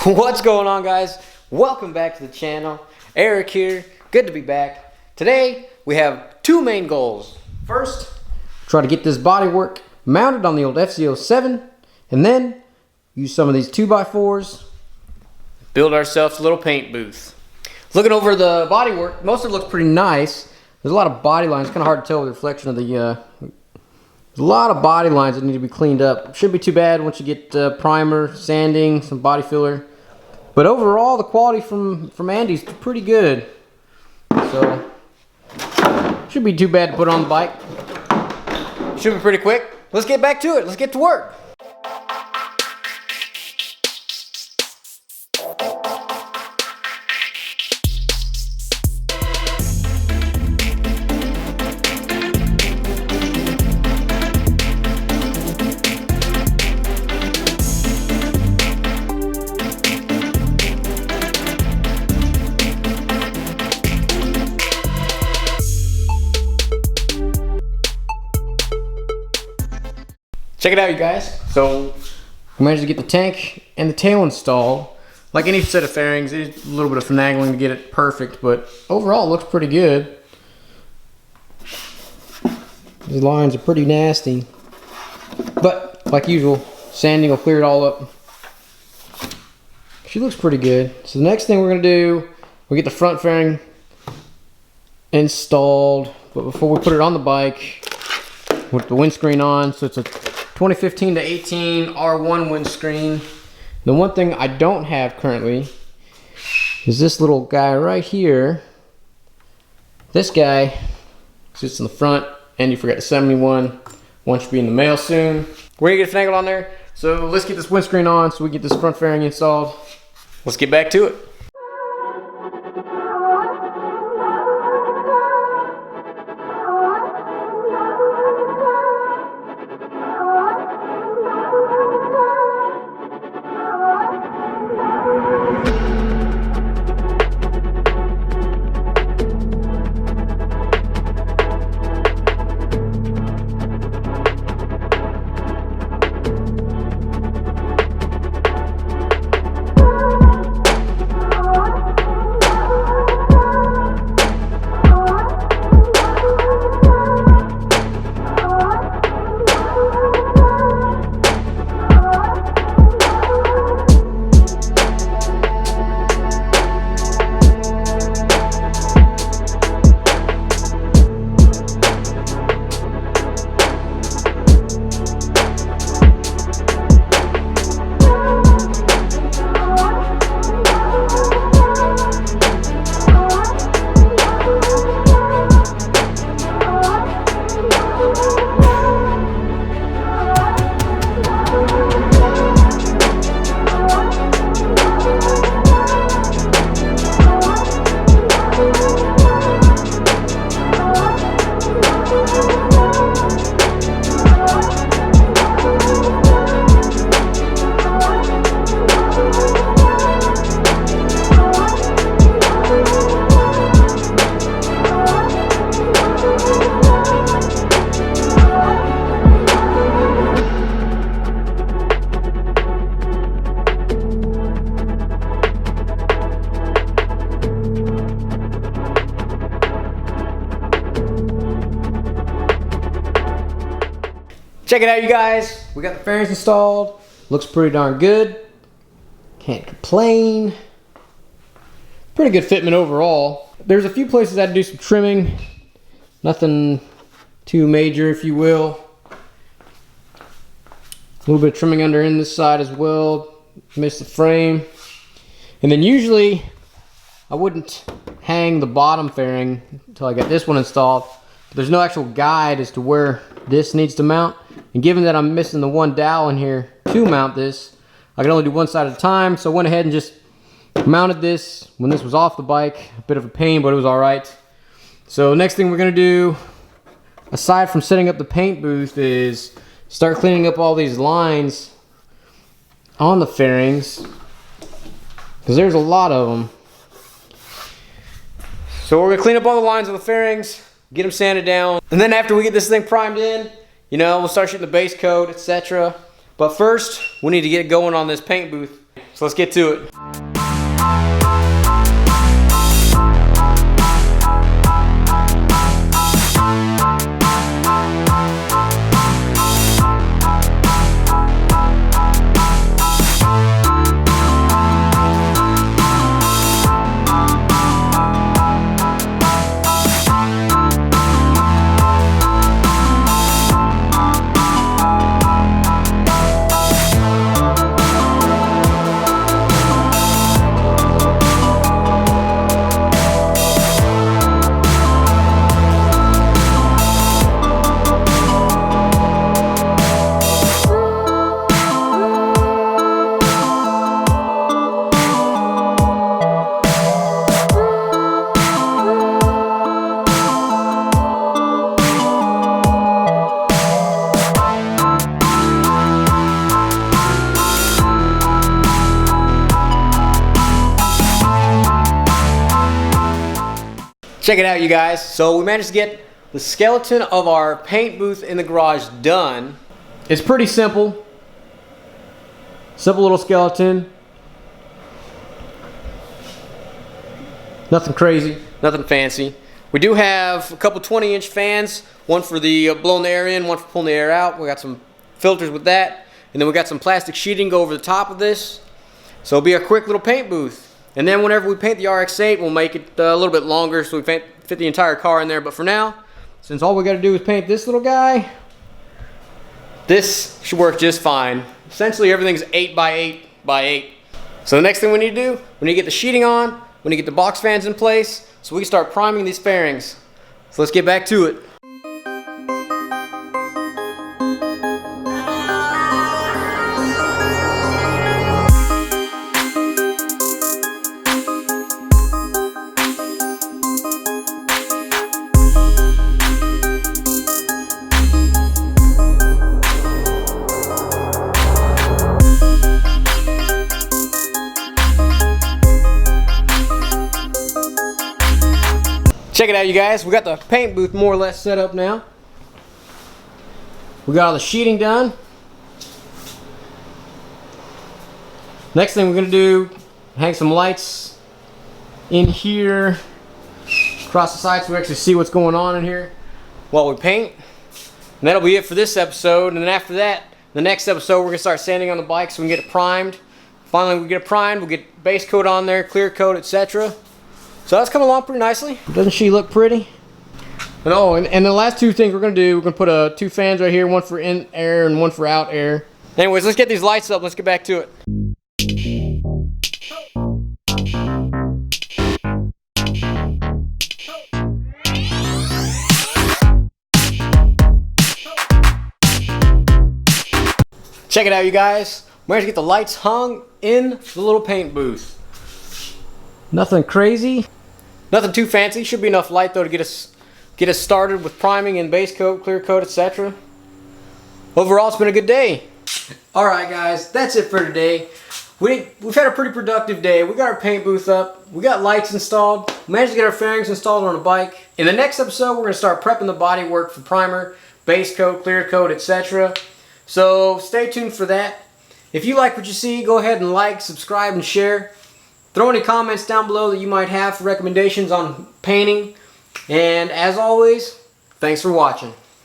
What's going on, guys? Welcome back to the channel. Eric here. Good to be back. Today we have two main goals. First, try to get this bodywork mounted on the old FZ-07, and then use some of these 2x4s, build ourselves a little paint booth. Looking over the bodywork, most of it looks pretty nice. There's a lot of body lines. It's kind of hard to tell with the reflection of the there's a lot of body lines that need to be cleaned up. Shouldn't be too bad once you get primer, sanding, some body filler. But overall, the quality from Andy's pretty good. So, shouldn't be too bad to put on the bike. Should be pretty quick. Let's get back to it. Let's get to work. Check it out, you guys. So we managed to get the tank and the tail installed. Like any set of fairings, there's a little bit of finagling to get it perfect, but overall it looks pretty good. These lines are pretty nasty, but like usual, sanding will clear it all up. She looks pretty good. So the next thing we're gonna do, we get the front fairing installed, but before we put it on the bike, with the windscreen on, so it's a 2015 to 18 R1 windscreen. The one thing I don't have currently is this little guy right here. This guy sits in the front, and you forgot to send me one. One should be in the mail soon. We're gonna get it finagled on there. So let's get this windscreen on so we get this front fairing installed. Let's get back to it. Check it out, you guys. We got the fairings installed. Looks pretty darn good. Can't complain. Pretty good fitment overall. There's a few places I had to do some trimming. Nothing too major, if you will. A little bit of trimming under in this side as well. Missed the frame. And then usually I wouldn't hang the bottom fairing until I got this one installed. But there's no actual guide as to where this needs to mount. And given that I'm missing the one dowel in here to mount this, I can only do one side at a time. So I went ahead and just mounted this when this was off the bike. A bit of a pain, but it was all right. So next thing we're gonna do, aside from setting up the paint booth, is start cleaning up all these lines on the fairings, because there's a lot of them. So we're gonna clean up all the lines on the fairings, get them sanded down, and then after we get this thing primed in, you know, we'll start shooting the base coat, etc. But first, we need to get going on this paint booth. So let's get to it. Check it out, you guys. So we managed to get the skeleton of our paint booth in the garage done. It's pretty simple. Simple little skeleton. Nothing crazy, nothing fancy. We do have a couple 20-inch fans, one for the blowing the air in, one for pulling the air out. We got some filters with that. And then we got some plastic sheeting go over the top of this. So it'll be a quick little paint booth. And then whenever we paint the RX-8, we'll make it a little bit longer so we fit the entire car in there. But for now, since all we got to do is paint this little guy, this should work just fine. Essentially, everything's 8 by 8 by 8. So the next thing we need to do, we need to get the sheeting on, we need to get the box fans in place so we can start priming these fairings. So let's get back to it. Check it out, you guys. We got the paint booth more or less set up now. We got all the sheeting done. Next thing we're going to do, hang some lights in here across the side so we actually see what's going on in here while we paint. And that'll be it for this episode. And then after that, the next episode, we're going to start sanding on the bike so we can get it primed. Finally, we get it primed, we'll get base coat on there, clear coat, etc. So that's coming along pretty nicely. Doesn't she look pretty? And oh, and the last two things we're going to do, we're going to put two fans right here, one for in air and one for out air. Anyways, let's get these lights up. Let's get back to it. Check it out, you guys. We're going to get the lights hung in the little paint booth. Nothing crazy. Nothing too fancy. Should be enough light though to get us started with priming and base coat, clear coat, etc. Overall, it's been a good day. Alright guys, that's it for today. We've had a pretty productive day. We got our paint booth up. We got lights installed. We managed to get our fairings installed on a bike. In the next episode, we're going to start prepping the bodywork for primer, base coat, clear coat, etc. So stay tuned for that. If you like what you see, go ahead and like, subscribe, and share. Throw any comments down below that you might have for recommendations on painting. And as always, thanks for watching.